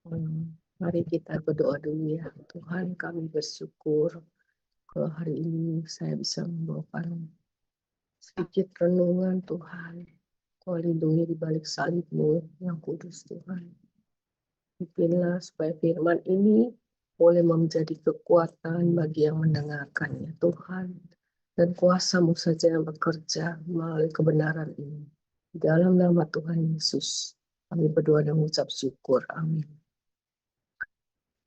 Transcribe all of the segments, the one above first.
Mari kita berdoa dulu ya. Tuhan, kami bersyukur kalau hari ini saya bisa membawakan sedikit renungan Tuhan. Kau lindungi di balik salib-Mu yang kudus Tuhan. Pimpinlah supaya firman ini boleh menjadi kekuatan bagi yang mendengarkannya Tuhan. Dan kuasa-Mu saja yang bekerja melalui kebenaran ini. Di dalam nama Tuhan Yesus, kami berdoa dan mengucap syukur. Amin.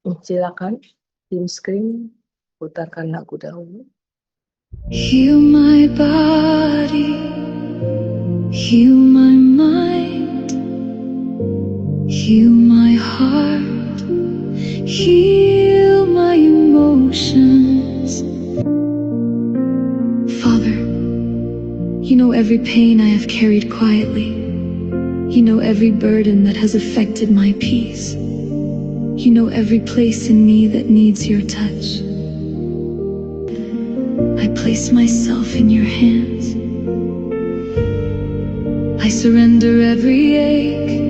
Silakan, tim screen, putarkan lagu dahulu. Heal my body, heal my mind, heal my heart, heal my emotions. Father, you know every pain I have carried quietly. You know every burden that has affected my peace. You know every place in me that needs your touch. I place myself in your hands. I surrender every ache.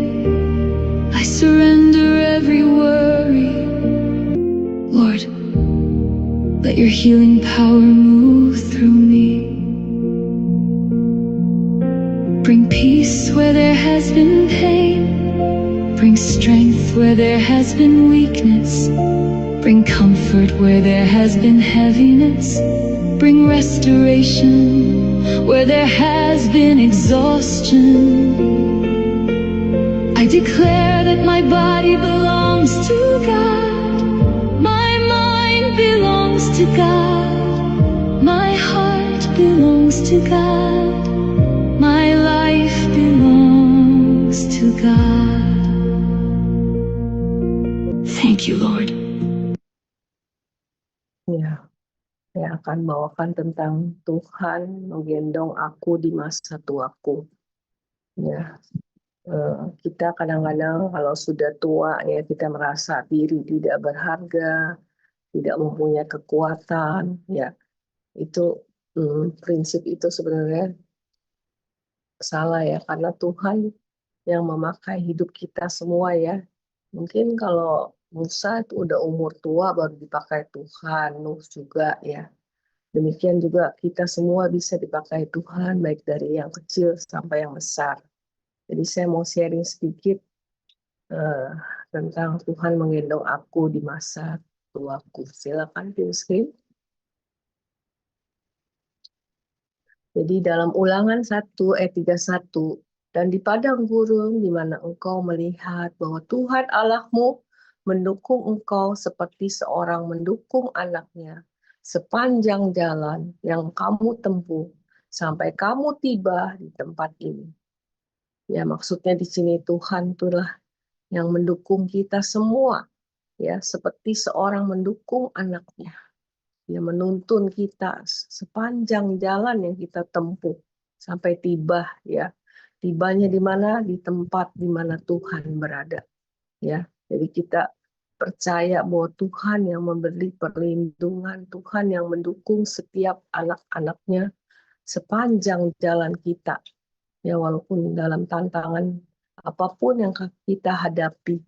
I surrender every worry. Lord, let your healing power move through me. Bring peace where there has been pain. Bring strength where there has been weakness. Bring comfort where there has been heaviness. Bring restoration where there has been exhaustion. I declare that my body belongs to God. My mind belongs to God. My heart belongs to God. My life belongs to God. Thank you, Lord. Ya, saya akan bawakan tentang Tuhan menggendong aku di masa tuaku. Ya, kita kadang-kadang kalau sudah tua ya kita merasa diri tidak berharga, tidak mempunyai kekuatan. Ya, itu prinsip itu sebenarnya salah ya, karena Tuhan yang memakai hidup kita semua ya. Mungkin kalau Musa itu udah umur tua baru dipakai Tuhan, Nuh juga ya. Demikian juga kita semua bisa dipakai Tuhan, baik dari yang kecil sampai yang besar. Jadi saya mau sharing sedikit eh, tentang Tuhan menggendong aku di masa tuaku. Silakan di screen. Jadi dalam Ulangan 1 ayat 31, dan di padang gurun di mana engkau melihat bahwa Tuhan Allahmu mendukung engkau seperti seorang mendukung anaknya sepanjang jalan yang kamu tempuh sampai kamu tiba di tempat ini. Ya, maksudnya di sini Tuhan itulah yang mendukung kita semua, ya, seperti seorang mendukung anaknya. Dia menuntun kita sepanjang jalan yang kita tempuh sampai tiba, ya. Tibanya di mana? Di tempat di mana Tuhan berada, ya. Jadi kita percaya bahwa Tuhan yang memberi perlindungan, Tuhan yang mendukung setiap anak-anaknya sepanjang jalan kita. Ya, walaupun dalam tantangan apapun yang kita hadapi,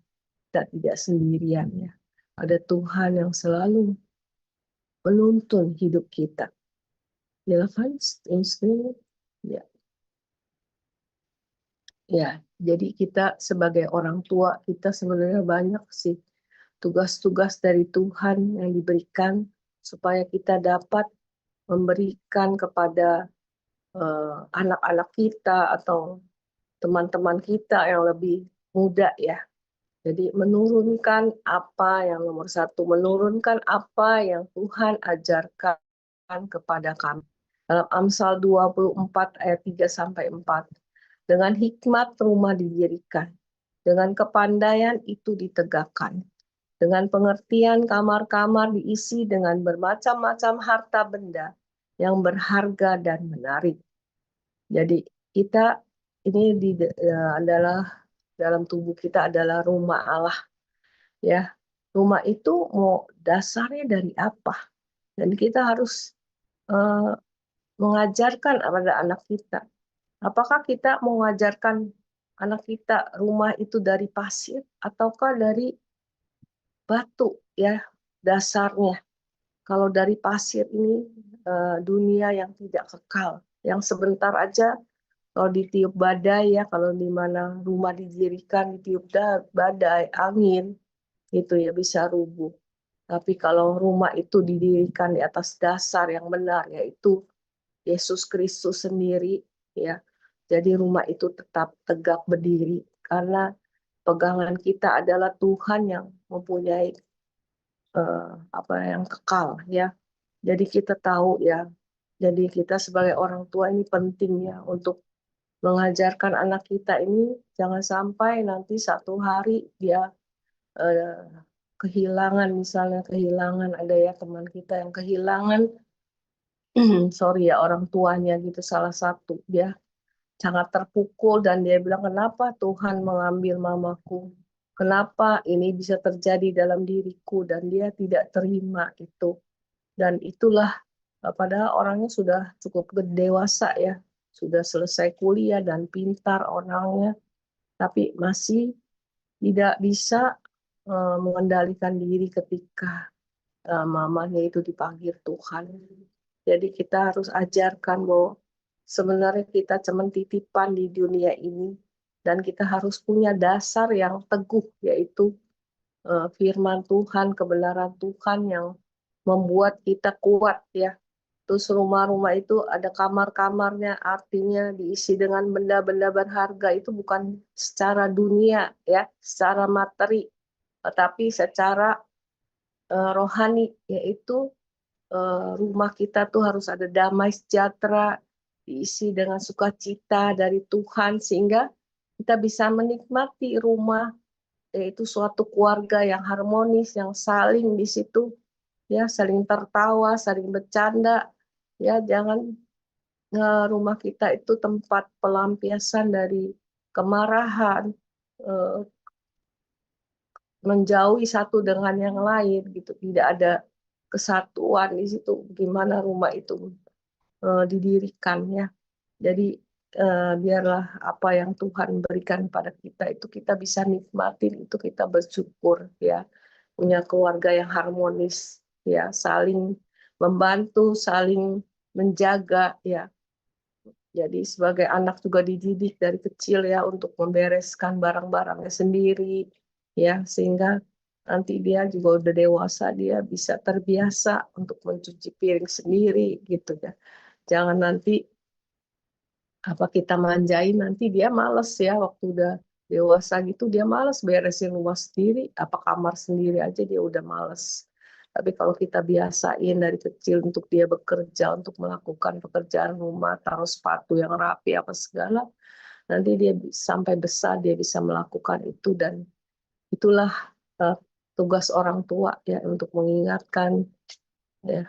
kita tidak sendirian ya. Ada Tuhan yang selalu menuntun hidup kita. Silakan, screen. Ya. Ya, jadi kita sebagai orang tua, kita sebenarnya banyak sih tugas-tugas dari Tuhan yang diberikan supaya kita dapat memberikan kepada anak-anak kita atau teman-teman kita yang lebih muda ya. Jadi menurunkan apa yang nomor satu, menurunkan apa yang Tuhan ajarkan kepada kami. Dalam Amsal 24 ayat 3-4. Dengan hikmat rumah didirikan, dengan kepandaian itu ditegakkan. Dengan pengertian kamar-kamar diisi dengan bermacam-macam harta benda yang berharga dan menarik. Jadi kita ini adalah dalam tubuh kita adalah rumah Allah. Ya, rumah itu mau dasarnya dari apa? Dan kita harus mengajarkan kepada anak kita. Apakah kita mengajarkan anak kita rumah itu dari pasir ataukah dari batu ya dasarnya. Kalau dari pasir ini dunia yang tidak kekal, yang sebentar aja kalau ditiup badai ya, kalau di mana rumah didirikan ditiup badai, angin, itu ya bisa rubuh. Tapi kalau rumah itu didirikan di atas dasar yang benar, yaitu Yesus Kristus sendiri, ya, jadi rumah itu tetap tegak berdiri karena pegangan kita adalah Tuhan yang mempunyai apa yang kekal, ya. Jadi kita tahu ya. Jadi kita sebagai orang tua ini penting ya untuk mengajarkan anak kita ini jangan sampai nanti satu hari dia eh, kehilangan, misalnya kehilangan, ada ya teman kita yang kehilangan sorry ya orang tuanya gitu, salah satu dia sangat terpukul dan dia bilang kenapa Tuhan mengambil mamaku, kenapa ini bisa terjadi dalam diriku, dan dia tidak terima itu. Dan itulah padahal orangnya sudah cukup dewasa ya, sudah selesai kuliah dan pintar orangnya, tapi masih tidak bisa mengendalikan diri ketika mamanya itu dipanggil Tuhan. Jadi kita harus ajarkan bahwa sebenarnya kita cuma titipan di dunia ini dan kita harus punya dasar yang teguh, yaitu firman Tuhan, kebenaran Tuhan yang membuat kita kuat ya. Terus rumah-rumah itu ada kamar-kamarnya, artinya diisi dengan benda-benda berharga, itu bukan secara dunia ya, secara materi, tetapi secara rohani, yaitu rumah kita tuh harus ada damai sejahtera, diisi dengan sukacita dari Tuhan, sehingga kita bisa menikmati rumah, yaitu suatu keluarga yang harmonis, yang saling di situ, ya, saling tertawa, saling bercanda, ya, jangan rumah kita itu tempat pelampiasan dari kemarahan, eh, menjauhi satu dengan yang lain gitu, tidak ada kesatuan di situ. Gimana rumah itu didirikan ya. Jadi biarlah apa yang Tuhan berikan pada kita itu kita bisa nikmatin, itu kita bersyukur ya, punya keluarga yang harmonis ya, saling membantu, saling menjaga ya. Jadi sebagai anak juga dididik dari kecil ya untuk membereskan barang-barangnya sendiri ya, sehingga nanti dia juga udah dewasa dia bisa terbiasa untuk mencuci piring sendiri gitu ya. Jangan nanti apa kita manjain nanti dia males ya, waktu udah dewasa gitu dia males beresin rumah sendiri, apa kamar sendiri aja dia udah males. Tapi kalau kita biasain dari kecil untuk dia bekerja, untuk melakukan pekerjaan rumah, taruh sepatu yang rapi apa segala, nanti dia sampai besar dia bisa melakukan itu. Dan itulah uh, tugas orang tua ya, untuk mengingatkan ya.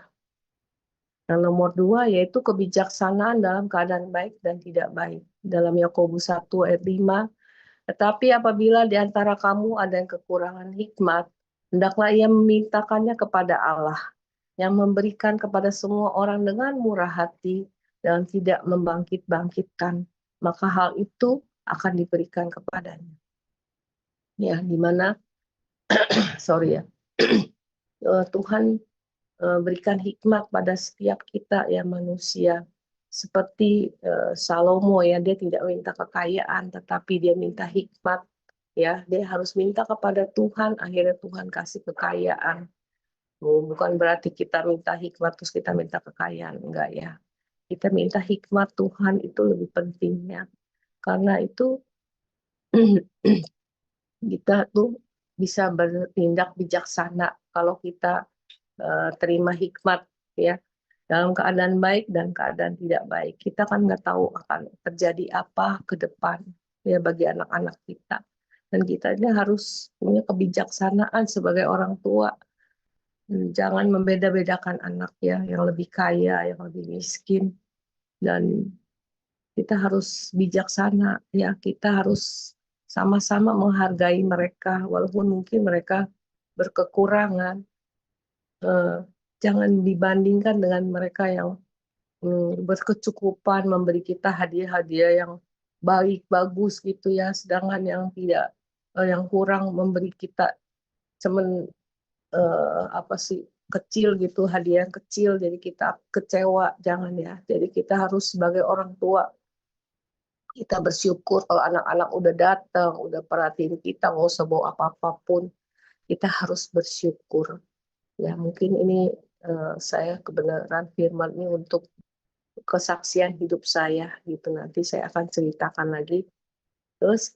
Yang nomor dua yaitu kebijaksanaan dalam keadaan baik dan tidak baik. Dalam Yakobus 1 ayat 5, tetapi apabila di antara kamu ada yang kekurangan hikmat, hendaklah ia memintakannya kepada Allah, yang memberikan kepada semua orang dengan murah hati dan tidak membangkit-bangkitkan, maka hal itu akan diberikan kepadanya. Ya, di mana sorry ya. Tuhan berikan hikmat pada setiap kita ya manusia. Seperti Salomo ya, dia tidak minta kekayaan tetapi dia minta hikmat ya. Dia harus minta kepada Tuhan, akhirnya Tuhan kasih kekayaan. Bukan berarti kita minta hikmat terus kita minta kekayaan, enggak ya. Kita minta hikmat Tuhan itu lebih pentingnya. Karena itu kita tuh bisa bertindak bijaksana kalau kita terima hikmat ya, dalam keadaan baik dan keadaan tidak baik. Kita kan nggak tahu akan terjadi apa ke depan ya bagi anak-anak kita. Dan kita ini harus punya kebijaksanaan sebagai orang tua. Jangan membeda-bedakan anak ya, yang lebih kaya, yang lebih miskin. Dan kita harus bijaksana ya, kita harus sama-sama menghargai mereka walaupun mungkin mereka berkekurangan. Eh, Jangan dibandingkan dengan mereka yang berkecukupan memberi kita hadiah-hadiah yang baik bagus gitu ya, sedangkan yang tidak yang kurang memberi kita cuman apa sih, kecil gitu, hadiah yang kecil, jadi kita kecewa, jangan ya. Jadi kita harus sebagai orang tua, kita bersyukur kalau anak-anak udah datang, udah perhatiin kita, nggak usah bawa apa-apapun, kita harus bersyukur. Ya mungkin ini saya kebenaran firman ini untuk kesaksian hidup saya gitu, nanti saya akan ceritakan lagi. Terus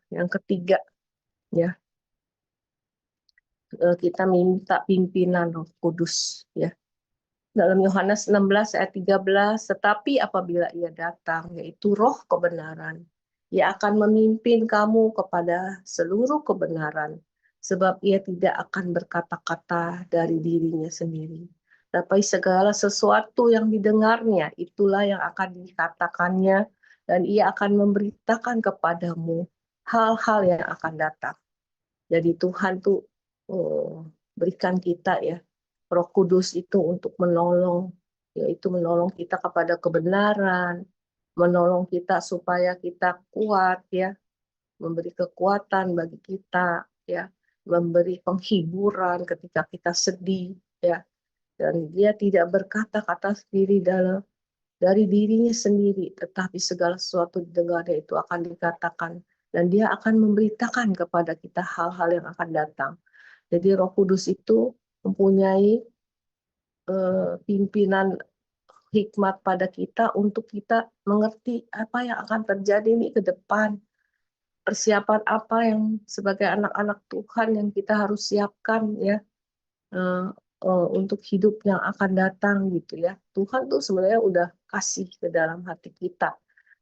yang ketiga ya, kita minta pimpinan Roh Kudus ya. Dalam Yohanes 16 ayat 13, tetapi apabila ia datang, yaitu roh kebenaran, ia akan memimpin kamu kepada seluruh kebenaran, sebab ia tidak akan berkata-kata dari dirinya sendiri. Tapi segala sesuatu yang didengarnya, itulah yang akan dikatakannya, dan ia akan memberitakan kepadamu hal-hal yang akan datang. Jadi Tuhan tuh berikan kita ya Roh Kudus itu untuk menolong, yaitu menolong kita kepada kebenaran, menolong kita supaya kita kuat ya, memberi kekuatan bagi kita ya, memberi penghiburan ketika kita sedih ya, dan dia tidak berkata-kata sendiri dari dirinya sendiri, tetapi segala sesuatu didengarnya itu akan dikatakan, dan dia akan memberitakan kepada kita hal-hal yang akan datang. Jadi Roh Kudus itu mempunyai pimpinan hikmat pada kita untuk kita mengerti apa yang akan terjadi nih ke depan. Persiapan apa yang sebagai anak-anak Tuhan yang kita harus siapkan ya, eh, untuk hidup yang akan datang gitu ya. Tuhan tuh sebenarnya udah kasih ke dalam hati kita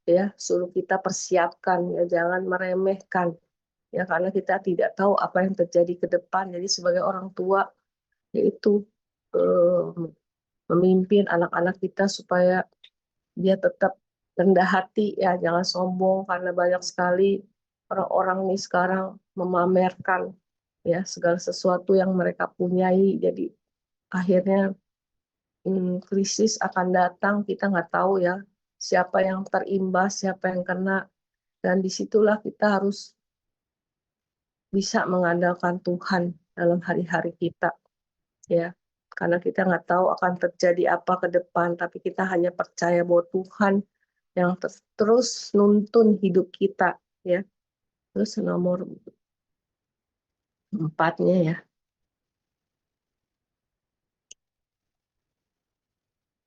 ya, suruh kita persiapkan ya, jangan meremehkan ya, karena kita tidak tahu apa yang terjadi ke depan. Jadi sebagai orang tua yaitu eh, memimpin anak-anak kita supaya dia tetap rendah hati ya, jangan sombong, karena banyak sekali orang-orang nih sekarang memamerkan ya segala sesuatu yang mereka punyai. Jadi akhirnya krisis akan datang, kita nggak tahu ya siapa yang terimbas, siapa yang kena, dan disitulah kita harus bisa mengandalkan Tuhan dalam hari-hari kita ya, karena kita nggak tahu akan terjadi apa ke depan, tapi kita hanya percaya bahwa Tuhan yang terus nuntun hidup kita ya. Terus nomor empatnya ya,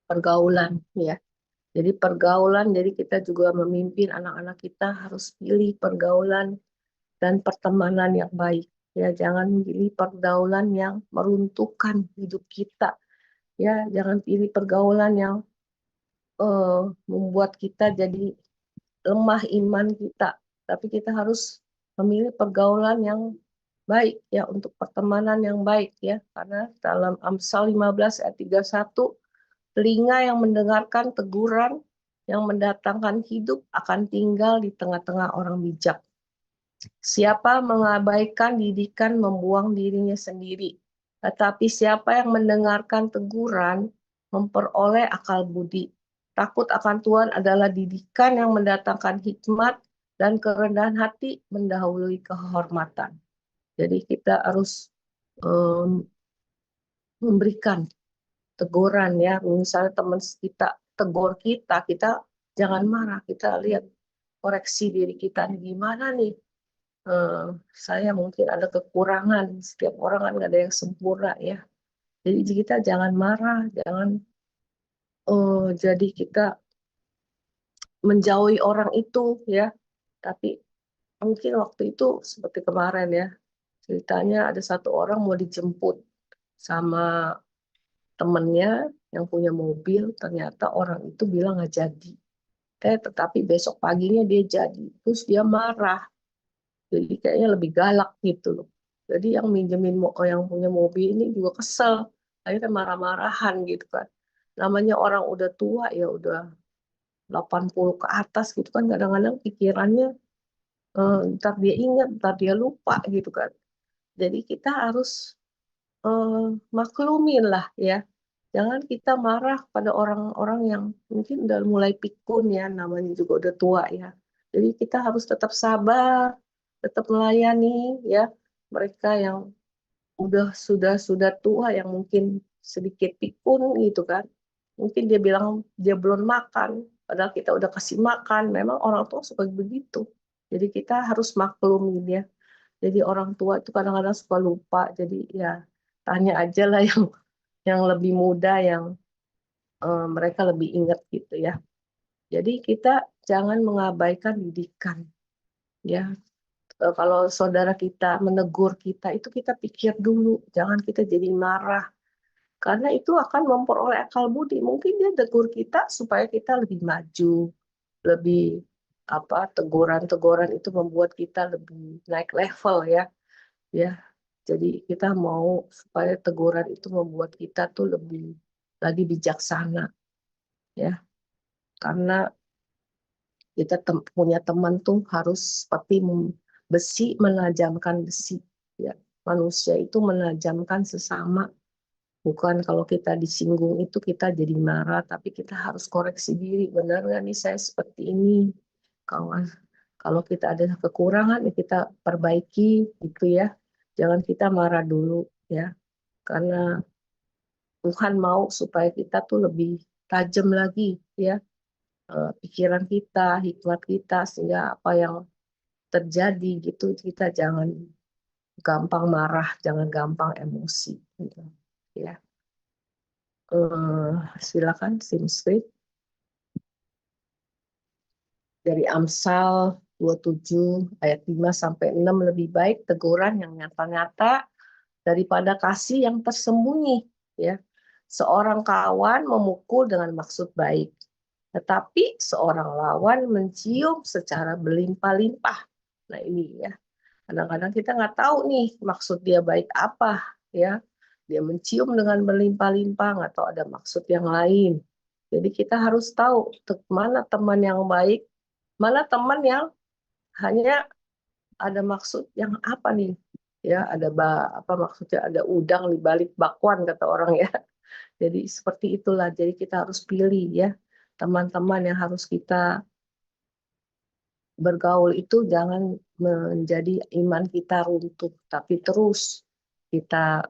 pergaulan ya. Jadi pergaulan, jadi kita juga memimpin anak-anak kita harus pilih pergaulan dan pertemanan yang baik ya, jangan pilih pergaulan yang meruntuhkan hidup kita ya, jangan pilih pergaulan yang membuat kita jadi lemah iman kita, tapi kita harus memilih pergaulan yang baik ya, untuk pertemanan yang baik ya, karena dalam Amsal 15 ayat 31, telinga yang mendengarkan teguran yang mendatangkan hidup akan tinggal di tengah-tengah orang bijak. Siapa mengabaikan didikan membuang dirinya sendiri, tetapi siapa yang mendengarkan teguran memperoleh akal budi. Takut akan Tuhan adalah didikan yang mendatangkan hikmat, dan kerendahan hati mendahului kehormatan. Jadi kita harus memberikan teguran ya. Misalnya teman kita tegur kita, kita jangan marah, kita lihat koreksi diri kita nih, gimana nih. Eh, saya mungkin ada kekurangan, setiap orang kan nggak ada yang sempurna ya. Jadi kita jangan marah, jangan jadi kita menjauhi orang itu ya. Tapi mungkin waktu itu seperti kemarin ya, ceritanya ada satu orang mau dijemput sama temennya yang punya mobil, ternyata orang itu bilang nggak jadi. Tetapi besok paginya dia jadi, terus dia marah. Jadi kayaknya lebih galak gitu loh. Jadi yang minjemin yang punya mobil ini juga kesel, akhirnya marah-marahan gitu kan. Namanya orang udah tua ya, udah 80 ke atas gitu kan, kadang-kadang pikirannya ntar dia ingat, ntar dia lupa gitu kan. Jadi kita harus eh, maklumin lah ya. Jangan kita marah pada orang-orang yang mungkin udah mulai pikun ya, namanya juga udah tua ya. Jadi kita harus tetap sabar, tetap melayani ya mereka yang sudah tua yang mungkin sedikit pikun gitu kan. Mungkin dia bilang dia belum makan, padahal kita udah kasih makan. Memang orang tua suka begitu. Jadi kita harus maklumin ya. Jadi orang tua itu kadang-kadang suka lupa. Jadi ya tanya aja lah yang lebih muda, yang mereka lebih ingat gitu ya. Jadi kita jangan mengabaikan didikan ya. Kalau saudara kita menegur kita, itu kita pikir dulu, jangan kita jadi marah. Karena itu akan memperoleh akal budi. Mungkin dia tegur kita supaya kita lebih maju, lebih teguran-teguran itu membuat kita lebih naik level ya. Ya. Jadi kita mau supaya teguran itu membuat kita tuh lebih lagi bijaksana ya. Karena kita punya teman tuh harus seperti besi menajamkan besi ya. Manusia itu menajamkan sesama. Bukan kalau kita disinggung itu kita jadi marah, tapi kita harus koreksi diri. Benar nggak nih saya seperti ini? Kawan, kalau kita ada kekurangan ya kita perbaiki gitu ya. Jangan kita marah dulu ya. Karena Tuhan mau supaya kita tuh lebih tajam lagi ya, pikiran kita, hikmat kita, sehingga apa yang terjadi gitu kita jangan gampang marah, jangan gampang emosi gitu ya. Silakan Simsri dari Amsal 27 ayat 5 sampai 6, lebih baik teguran yang nyata-nyata daripada kasih yang tersembunyi ya. Seorang kawan memukul dengan maksud baik, tetapi seorang lawan mencium secara berlimpah-limpah. Nah ini ya, kadang-kadang kita nggak tahu nih maksud dia baik apa ya. Dia mencium dengan berlimpah-limpah, nggak tahu ada maksud yang lain. Jadi kita harus tahu mana teman yang baik, mana teman yang hanya ada maksud yang apa nih. Ya, ada apa maksudnya, ada udang di balik bakwan kata orang ya. Jadi seperti itulah. Jadi kita harus pilih ya teman-teman yang harus kita bergaul itu, jangan menjadi iman kita runtuh, tapi terus kita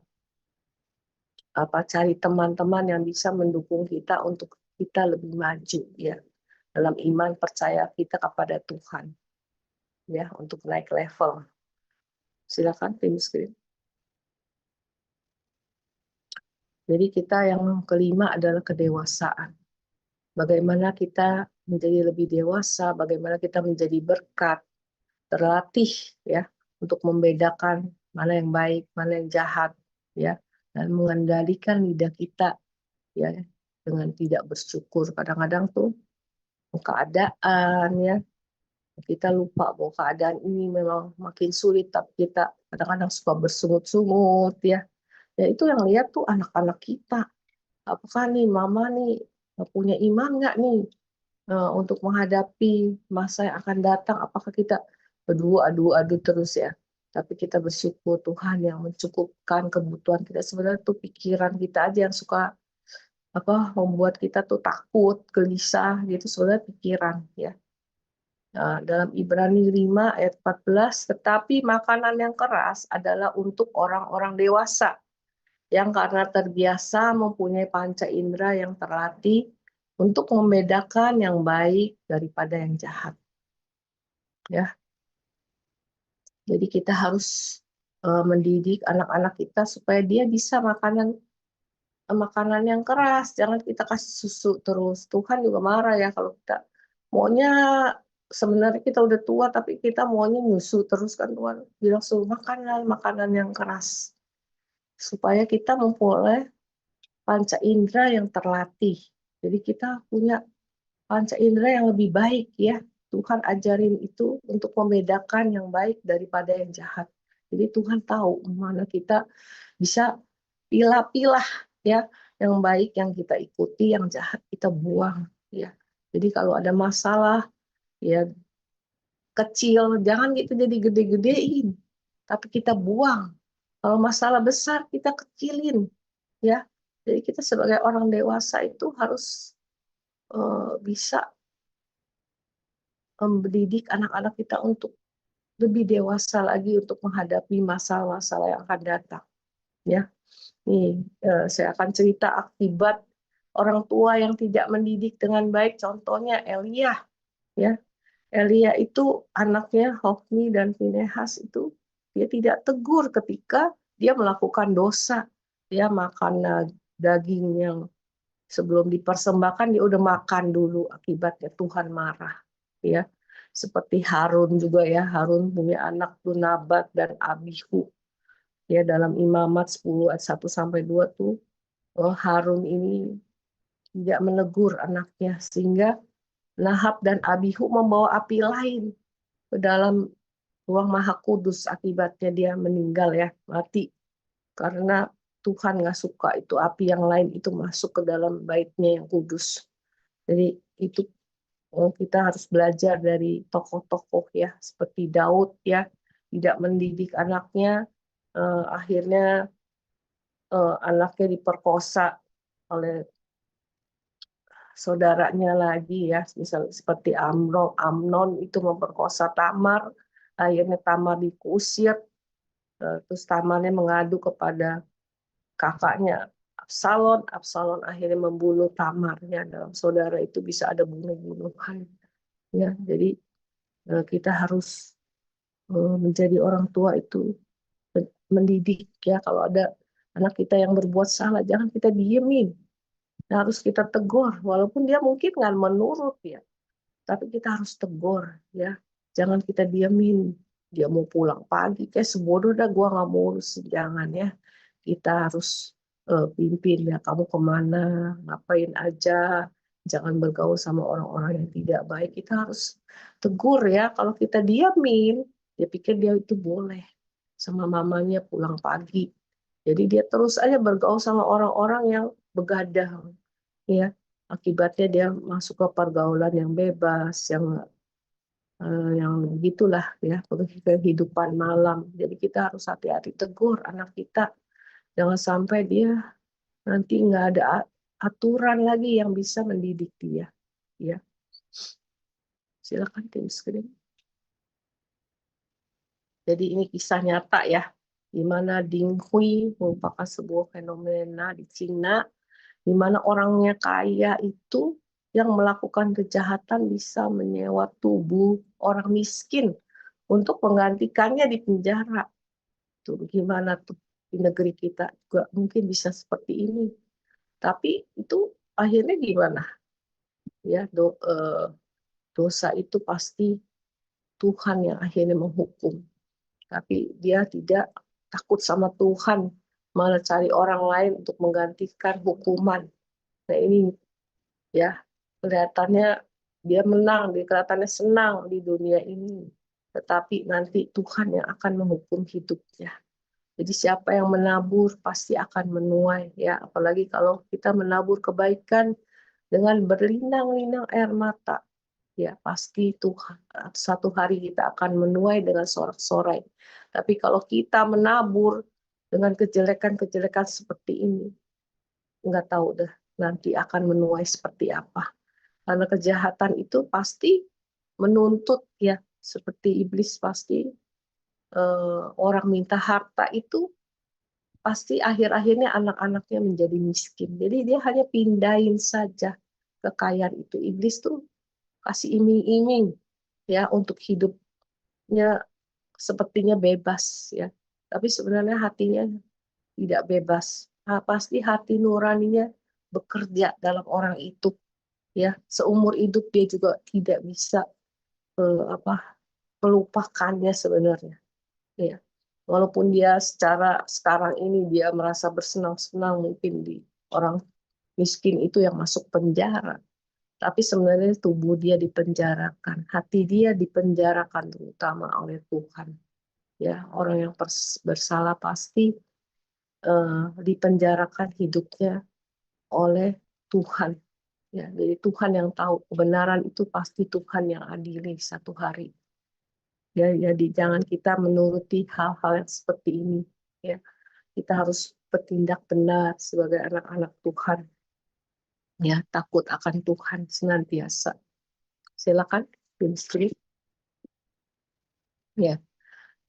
cari teman-teman yang bisa mendukung kita untuk kita lebih maju ya dalam iman percaya kita kepada Tuhan ya, untuk naik level. Silakan tim screen. Jadi kita yang kelima adalah kedewasaan. Bagaimana kita menjadi lebih dewasa, bagaimana kita menjadi berkat, terlatih ya untuk membedakan mana yang baik, mana yang jahat ya, dan mengendalikan lidah kita ya dengan tidak bersyukur. Kadang-kadang tuh keadaan ya, kita lupa bahwa keadaan ini memang makin sulit, tapi kita kadang-kadang suka bersungut-sungut ya. Ya itu yang lihat tuh anak-anak kita. Apakah nih mama nih punya iman nggak nih untuk menghadapi masa yang akan datang? Apakah kita berdua adu-adu terus ya? Tapi kita bersyukur Tuhan yang mencukupkan kebutuhan kita. Sebenarnya tuh pikiran kita aja yang suka membuat kita tuh takut, gelisah gitu. Sebenarnya pikiran ya. Nah, dalam Ibrani 5 ayat 14, tetapi makanan yang keras adalah untuk orang-orang dewasa yang karena terbiasa mempunyai panca indera yang terlatih untuk membedakan yang baik daripada yang jahat. Ya, jadi kita harus mendidik anak-anak kita supaya dia bisa makanan yang keras. Jangan kita kasih susu terus. Tuhan juga marah ya kalau kita maunya, sebenarnya kita udah tua tapi kita maunya nyusu terus kan. Tuhan bilang suruh makanan yang keras supaya kita memperoleh panca indera yang terlatih. Jadi kita punya panca indera yang lebih baik ya. Tuhan ajarin itu untuk membedakan yang baik daripada yang jahat. Jadi Tuhan tahu mana kita bisa pilah-pilah ya, yang baik yang kita ikuti, yang jahat kita buang ya. Jadi kalau ada masalah ya kecil, jangan gitu jadi gede-gedein, tapi kita buang. Kalau masalah besar kita kecilin ya. Jadi kita sebagai orang dewasa itu harus bisa mendidik anak-anak kita untuk lebih dewasa lagi untuk menghadapi masalah-masalah yang akan datang. Ya, nih saya akan cerita akibat orang tua yang tidak mendidik dengan baik. Contohnya Elia, ya. Elia itu anaknya Hofni dan Finehas itu dia tidak tegur ketika dia melakukan dosa. Dia makan daging yang sebelum dipersembahkan dia udah makan dulu, akibatnya Tuhan marah. Ya, seperti Harun juga ya, Harun punya anak tuh Nabat dan Abihu. Ya, dalam Imamat 10 ayat 1 sampai 2 tuh Harun ini tidak menegur anaknya sehingga Nahab dan Abihu membawa api lain ke dalam ruang maha kudus, akibatnya dia meninggal ya, mati karena Tuhan nggak suka itu api yang lain itu masuk ke dalam baitnya yang kudus. Jadi itu kita harus belajar dari tokoh-tokoh ya seperti Daud ya, tidak mendidik anaknya, akhirnya anaknya diperkosa oleh saudaranya lagi ya, misal seperti Amnon itu memperkosa Tamar, akhirnya Tamar diusir, terus Tamarnya mengadu kepada kakaknya Absalom, Absalom akhirnya membunuh Tamar ya, dalam saudara itu bisa ada bunuh-bunuhan ya. Jadi kita harus menjadi orang tua itu mendidik ya, kalau ada anak kita yang berbuat salah jangan kita diemin, harus kita tegur walaupun dia mungkin nggak menurut ya, tapi kita harus tegur ya, jangan kita diemin. Dia mau pulang pagi kayak sebodoh dah gua nggak mau urus, jangan ya. Kita harus pimpin ya, kamu kemana, ngapain aja, jangan bergaul sama orang-orang yang tidak baik. Kita harus tegur ya, kalau kita diamin dia pikir dia itu boleh sama mamanya pulang pagi, jadi dia terus aja bergaul sama orang-orang yang begadang ya, akibatnya dia masuk ke pergaulan yang bebas, yang begitulah ya, kehidupan malam. Jadi kita harus hati-hati tegur anak kita, jangan sampai dia nanti nggak ada aturan lagi yang bisa mendidik dia ya. Silakan tim screen. Jadi ini kisah nyata ya, di mana Ding Hui merupakan sebuah fenomena di Cina, di mana orangnya kaya itu yang melakukan kejahatan bisa menyewa tubuh orang miskin untuk menggantikannya di penjara. Tuh gimana tuh, di negeri kita juga mungkin bisa seperti ini. Tapi itu akhirnya gimana? Ya, dosa itu pasti Tuhan yang akhirnya menghukum. Tapi dia tidak takut sama Tuhan, malah cari orang lain untuk menggantikan hukuman. Nah ini ya, kelihatannya dia menang, dia kelihatannya senang di dunia ini. Tetapi nanti Tuhan yang akan menghukum hidupnya. Jadi siapa yang menabur pasti akan menuai ya, apalagi kalau kita menabur kebaikan dengan berlinang-linang air mata. Ya, pasti Tuhan satu hari kita akan menuai dengan sorak-sorai. Tapi kalau kita menabur dengan kejelekan-kejelekan seperti ini, nggak tahu deh nanti akan menuai seperti apa. Karena kejahatan itu pasti menuntut ya, seperti iblis pasti orang minta harta itu pasti akhir-akhirnya anak-anaknya menjadi miskin. Jadi dia hanya pindahin saja kekayaan itu. Iblis tuh kasih iming-iming ya untuk hidupnya sepertinya bebas ya. Tapi sebenarnya hatinya tidak bebas. Nah, pasti hati nuraninya bekerja dalam orang itu ya. Seumur hidup dia juga tidak bisa melupakannya sebenarnya ya. Walaupun dia secara sekarang ini dia merasa bersenang-senang mungkin di orang miskin itu yang masuk penjara, tapi sebenarnya tubuh dia dipenjarakan, hati dia dipenjarakan terutama oleh Tuhan. Ya, orang yang bersalah pasti dipenjarakan hidupnya oleh Tuhan. Ya, jadi Tuhan yang tahu kebenaran itu, pasti Tuhan yang adili satu hari. Ya, jadi jangan kita menuruti hal-hal yang seperti ini. Ya, kita harus bertindak benar sebagai anak-anak Tuhan. Ya, takut akan Tuhan senantiasa. Silakan, Binstri. Ya,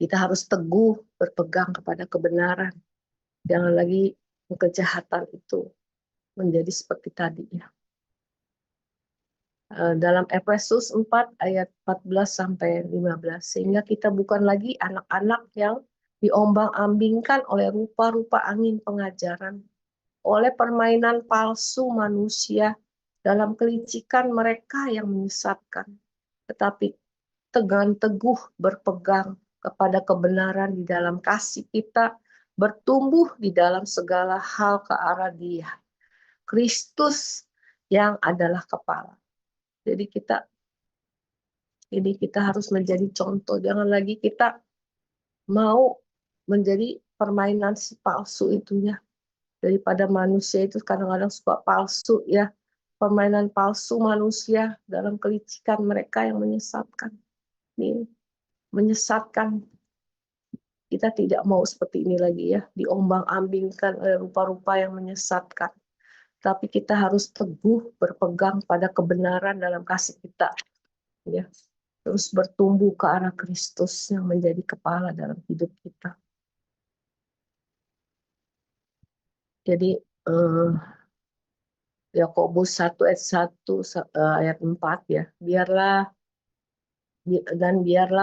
kita harus teguh berpegang kepada kebenaran. Jangan lagi kejahatan itu menjadi seperti tadi ya. Dalam Efesus 4 ayat 14 sampai 15, sehingga kita bukan lagi anak-anak yang diombang-ambingkan oleh rupa-rupa angin pengajaran, oleh permainan palsu manusia dalam kelicikan mereka yang menyesatkan, tetapi tegan teguh berpegang kepada kebenaran di dalam kasih kita, bertumbuh di dalam segala hal ke arah Dia, Kristus yang adalah kepala. Jadi kita harus menjadi contoh. Jangan lagi kita mau menjadi permainan si palsu itu ya. Daripada manusia itu kadang-kadang suka palsu ya. Permainan palsu manusia dalam kelicikan mereka yang menyesatkan. Ini menyesatkan. Kita tidak mau seperti ini lagi ya. Diombang-ambingkan oleh rupa-rupa yang menyesatkan. Tapi kita harus teguh berpegang pada kebenaran dalam kasih kita. Ya. Terus bertumbuh ke arah Kristus yang menjadi kepala dalam hidup kita. Jadi Yakobus 1 ayat 1 ayat 4 ya. Biarlah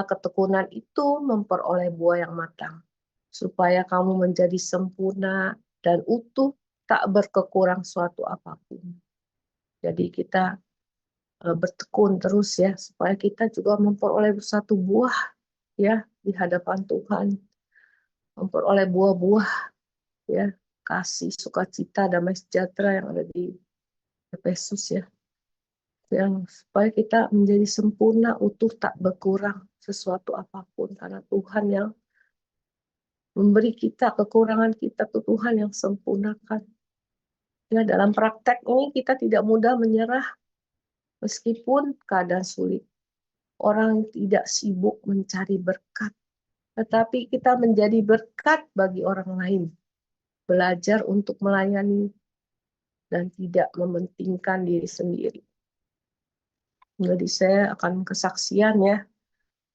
ketekunan itu memperoleh buah yang matang, supaya kamu menjadi sempurna dan utuh, tak berkekurang suatu apapun. Jadi kita bertekun terus ya, supaya kita juga memperoleh satu buah ya di hadapan Tuhan, memperoleh buah-buah ya, kasih, sukacita, damai sejahtera yang ada di Efesus ya, yang supaya kita menjadi sempurna, utuh, tak berkurang sesuatu apapun, karena Tuhan yang memberi kita kekurangan kita, tuh Tuhan yang sempurnakan. Ya, dalam praktek ini kita tidak mudah menyerah meskipun keadaan sulit. Orang tidak sibuk mencari berkat, tetapi kita menjadi berkat bagi orang lain. Belajar untuk melayani dan tidak mementingkan diri sendiri. Jadi saya akan kesaksian ya,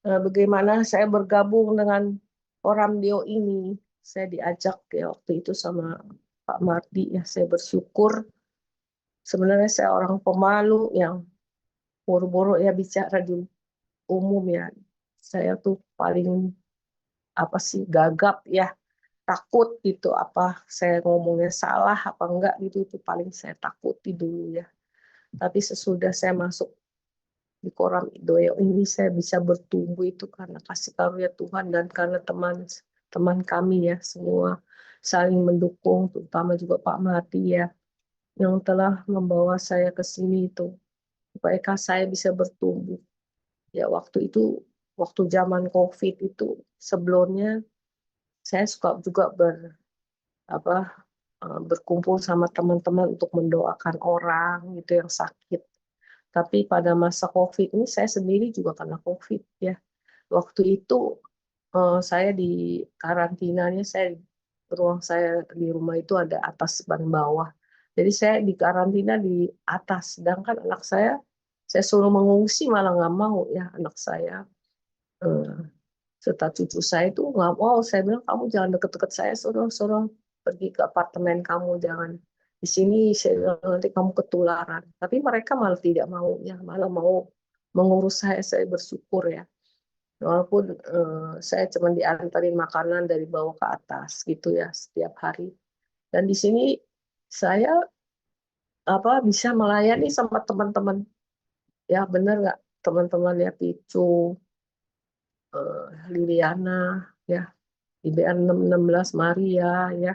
bagaimana saya bergabung dengan Oramdeo ini. Saya diajak ya waktu itu sama Pak Mardi ya, saya bersyukur. Sebenarnya saya orang pemalu yang boro-boro ya bicara di umum ya. Saya tuh paling apa sih gagap ya, takut gitu, apa saya ngomongnya salah apa enggak gitu, itu paling saya takuti dulu ya. Tapi sesudah saya masuk di Koram Doyo ini, saya bisa bertumbuh itu karena kasih karunia Tuhan dan karena teman-teman kami ya semua saling mendukung, terutama juga Pak Mati ya yang telah membawa saya ke sini itu supaya saya bisa bertumbuh. Ya waktu zaman COVID itu sebelumnya saya suka juga berkumpul sama teman-teman untuk mendoakan orang gitu yang sakit. Tapi pada masa COVID ini saya sendiri juga kena COVID ya. Waktu itu saya di karantinanya, ruang saya di rumah itu ada atas dan bawah. Jadi saya di karantina di atas, sedangkan anak saya suruh mengungsi malah nggak mau ya anak saya. Eh, Serta cucu saya itu nggak mau. Saya bilang kamu jangan deket-deket saya, suruh pergi ke apartemen kamu, jangan di sini. Saya bilang nanti kamu ketularan. Tapi mereka malah tidak mau ya, malah mau mengurus saya. Saya bersyukur ya. Walaupun saya cuma diantarin makanan dari bawah ke atas gitu ya setiap hari. Dan di sini saya bisa melayani sama teman-teman. Ya benar nggak teman-teman ya, Picu, Liliana, ya IBR 616 Maria ya.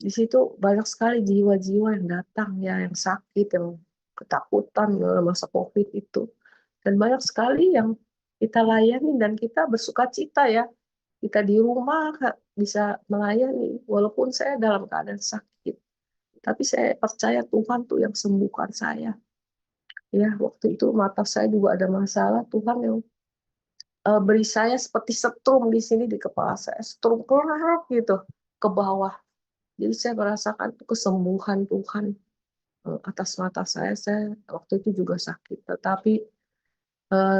Di situ banyak sekali jiwa-jiwa yang datang ya, yang sakit, yang ketakutan masa COVID itu. Dan banyak sekali yang kita layani dan kita bersuka cita ya. Kita di rumah bisa melayani walaupun saya dalam keadaan sakit. Tapi saya percaya Tuhan tuh yang sembuhkan saya. Ya, waktu itu mata saya juga ada masalah, Tuhan yang beri saya seperti setrum di sini di kepala saya, setrum kerap gitu ke bawah. Jadi saya merasakan kesembuhan Tuhan atas mata saya. Saya waktu itu juga sakit, tetapi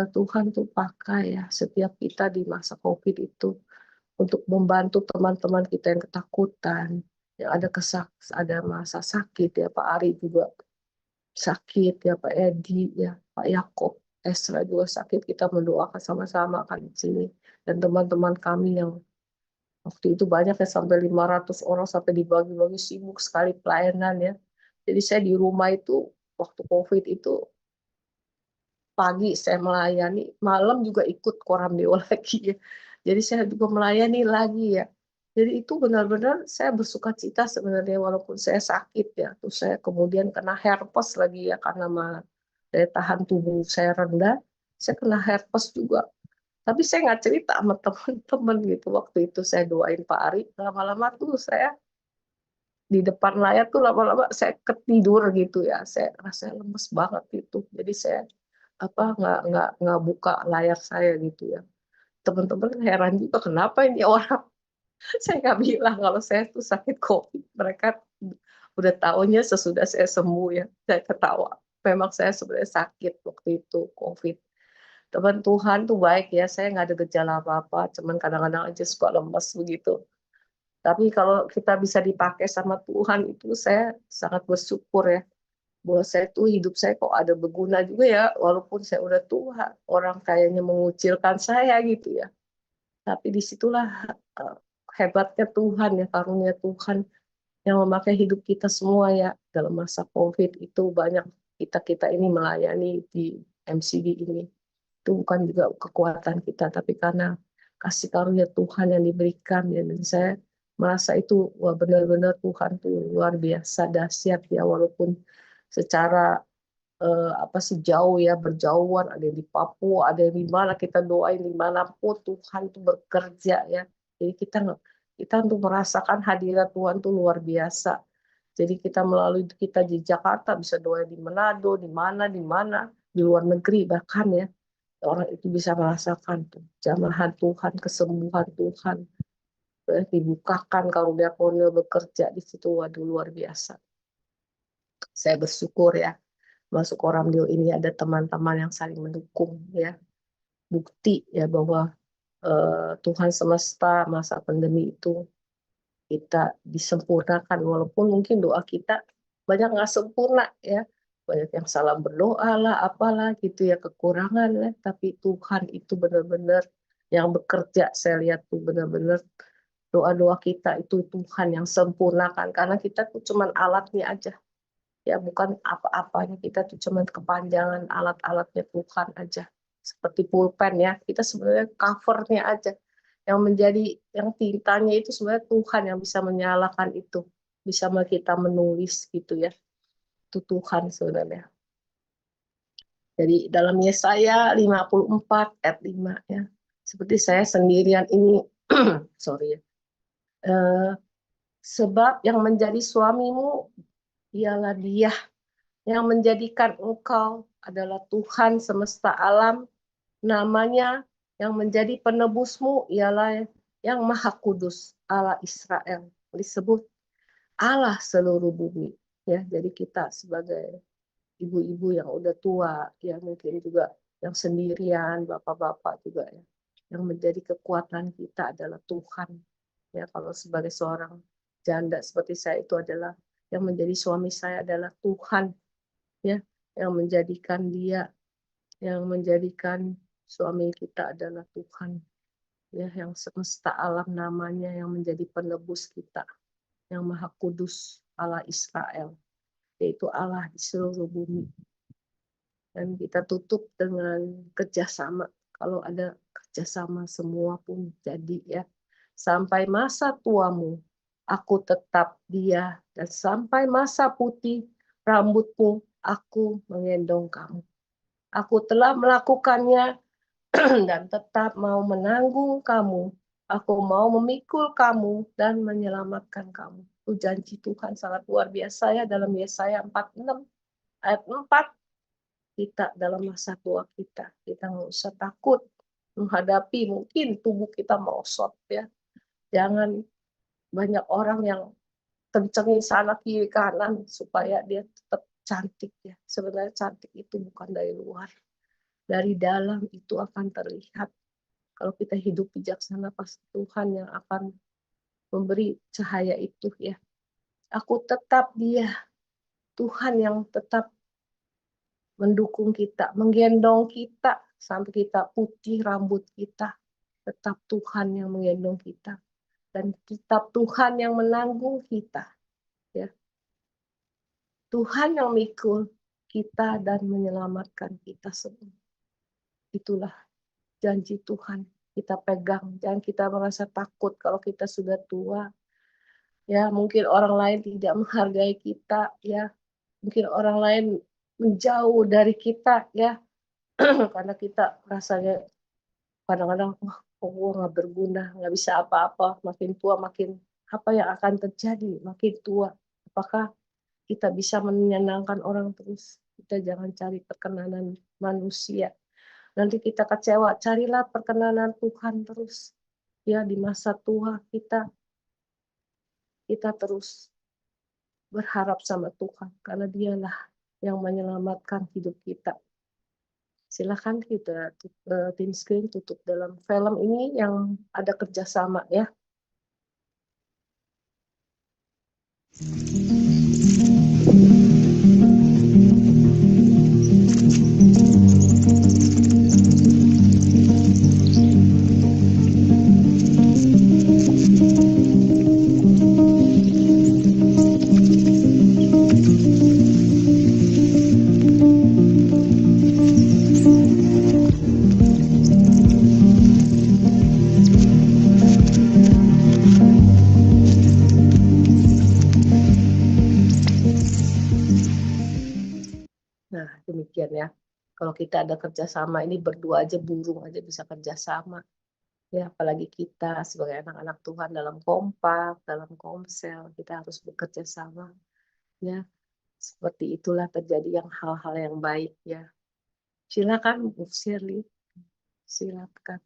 Tuhan tuh pakai ya setiap kita di masa COVID itu untuk membantu teman-teman kita yang ketakutan, yang ada masa sakit ya, Pak Ari juga sakit ya, Pak Edi ya, Pak Yakob, Esra juga sakit. Kita mendoakan sama-sama kan di sini, dan teman-teman kami yang waktu itu banyak ya, sampai 500 orang, sampai dibagi-bagi, sibuk sekali pelayanan ya. Jadi saya di rumah itu waktu COVID itu pagi saya melayani, malam juga ikut koram dewa lagi ya. Jadi saya juga melayani lagi ya. Jadi itu benar-benar saya bersuka cita sebenarnya, walaupun saya sakit ya. Terus saya kemudian kena herpes lagi ya, karena daya tahan tubuh saya rendah. Saya kena herpes juga. Tapi saya nggak cerita sama teman-teman gitu. Waktu itu saya doain Pak Ari. Lama-lama tuh saya di depan layar tuh lama-lama saya ketidur gitu ya. Saya rasa lemes banget gitu. Jadi saya nggak buka layar saya gitu ya. Teman-teman heran juga, kenapa ini orang. Saya nggak bilang kalau saya tuh sakit COVID. Mereka udah tahunya sesudah saya sembuh ya. Saya ketawa, memang saya sebenarnya sakit waktu itu COVID. Teman Tuhan tuh baik ya, saya nggak ada gejala apa-apa, cuman kadang-kadang aja suka lemes begitu. Tapi kalau kita bisa dipakai sama Tuhan, itu saya sangat bersyukur ya, bahwa saya tuh hidup saya kok ada berguna juga ya, walaupun saya udah tua, orang kayaknya mengucilkan saya gitu ya. Tapi disitulah eh, hebatnya Tuhan ya, karunia Tuhan yang memakai hidup kita semua ya. Dalam masa COVID itu banyak kita-kita ini melayani di MCD ini. Itu bukan juga kekuatan kita, tapi karena kasih karunia Tuhan yang diberikan ya. Dan saya merasa itu wah, benar-benar Tuhan tuh luar biasa dahsyat ya, walaupun secara apa sih jauh ya, berjauhan, ada yang di Papua, ada yang di mana, kita doain dimanapun Tuhan tuh bekerja ya. Jadi kita untuk merasakan hadirat Tuhan tuh luar biasa. Jadi kita melalui kita di Jakarta bisa doa di Manado, di mana, di luar negeri bahkan ya, orang itu bisa merasakan tuh jamahan Tuhan, kesembuhan Tuhan, dibukakan karunia-karunia bekerja di situ. Waduh, luar biasa. Saya bersyukur ya, masuk Koramil ini ada teman-teman yang saling mendukung ya. Bukti ya bahwa Tuhan semesta masa pandemi itu kita disempurnakan, walaupun mungkin doa kita banyak nggak sempurna ya, banyak yang salah berdoa lah apalah gitu ya, kekurangan ya. Tapi Tuhan itu benar-benar yang bekerja. Saya lihat tuh benar-benar doa-doa kita itu Tuhan yang sempurnakan, karena kita tuh cuman alatnya aja ya, bukan apa-apanya. Kita tuh cuman kepanjangan alat-alatnya Tuhan aja, seperti pulpen ya, kita sebenarnya covernya aja. Yang menjadi yang tintanya itu sebenarnya Tuhan yang bisa menyalakan itu, bisa kita menulis gitu ya, itu Tuhan sebenarnya. Jadi dalam Yesaya 54 ayat 5 ya, seperti saya sendirian ini sorry ya, eh, sebab yang menjadi suamimu ialah Dia, yang menjadikan engkau adalah Tuhan semesta alam, namanya yang menjadi penebusmu ialah yang Maha Kudus, Allah Israel. Disebut Allah seluruh bumi. Ya, jadi kita sebagai ibu-ibu yang udah tua, ya mungkin juga yang sendirian, bapak-bapak juga ya, yang menjadi kekuatan kita adalah Tuhan. Ya, kalau sebagai seorang janda seperti saya, itu adalah yang menjadi suami saya adalah Tuhan, ya, yang menjadikan dia, yang menjadikan suami kita adalah Tuhan, ya, yang semesta alam namanya, yang menjadi penebus kita, yang Maha Kudus, Allah Israel, yaitu Allah di seluruh bumi. Dan kita tutup dengan kerjasama. Kalau ada kerjasama, semua pun jadi ya. Sampai masa tuamu, aku tetap Dia, dan sampai masa putih rambutmu, aku menggendong kamu. Aku telah melakukannya dan tetap mau menanggung kamu. Aku mau memikul kamu dan menyelamatkan kamu. Itu janji Tuhan sangat luar biasa ya, dalam Yesaya 46 ayat 4. Kita dalam masa tua kita nggak usah takut menghadapi mungkin tubuh kita merosot ya. Jangan banyak orang yang kencengin sana kiri kanan supaya dia tetap cantik ya. Sebenarnya cantik itu bukan dari luar, dari dalam itu akan terlihat. Kalau kita hidup bijaksana, pasti Tuhan yang akan memberi cahaya itu ya. Aku tetap dia, Tuhan yang tetap mendukung kita, menggendong kita sampai kita putih rambut kita. Tetap Tuhan yang menggendong kita dan tetap Tuhan yang menanggung kita. Ya, Tuhan yang mikul kita dan menyelamatkan kita semua. Itulah janji Tuhan. Kita pegang, jangan kita merasa takut kalau kita sudah tua. Ya, mungkin orang lain tidak menghargai kita, ya. Mungkin orang lain menjauh dari kita, ya. Karena kita rasanya kadang-kadang, wah, kok gue nggak berguna, nggak bisa apa-apa. Makin tua, makin apa yang akan terjadi? Makin tua. Apakah kita bisa menyenangkan orang terus? Kita jangan cari perkenanan manusia. Nanti kita kecewa, carilah perkenanan Tuhan terus. Ya, di masa tua kita terus berharap sama Tuhan karena Dialah yang menyelamatkan hidup kita. Silakan kita tim screen tutup dalam film ini yang ada kerjasama ya. Nah, demikian ya. Kalau kita ada kerjasama ini berdua aja, burung aja bisa kerjasama. Ya, apalagi kita sebagai anak-anak Tuhan dalam kompak, dalam komsel, kita harus bekerja sama. Ya, seperti itulah terjadi yang hal-hal yang baik ya. Silakan Bu Shirley, silakan.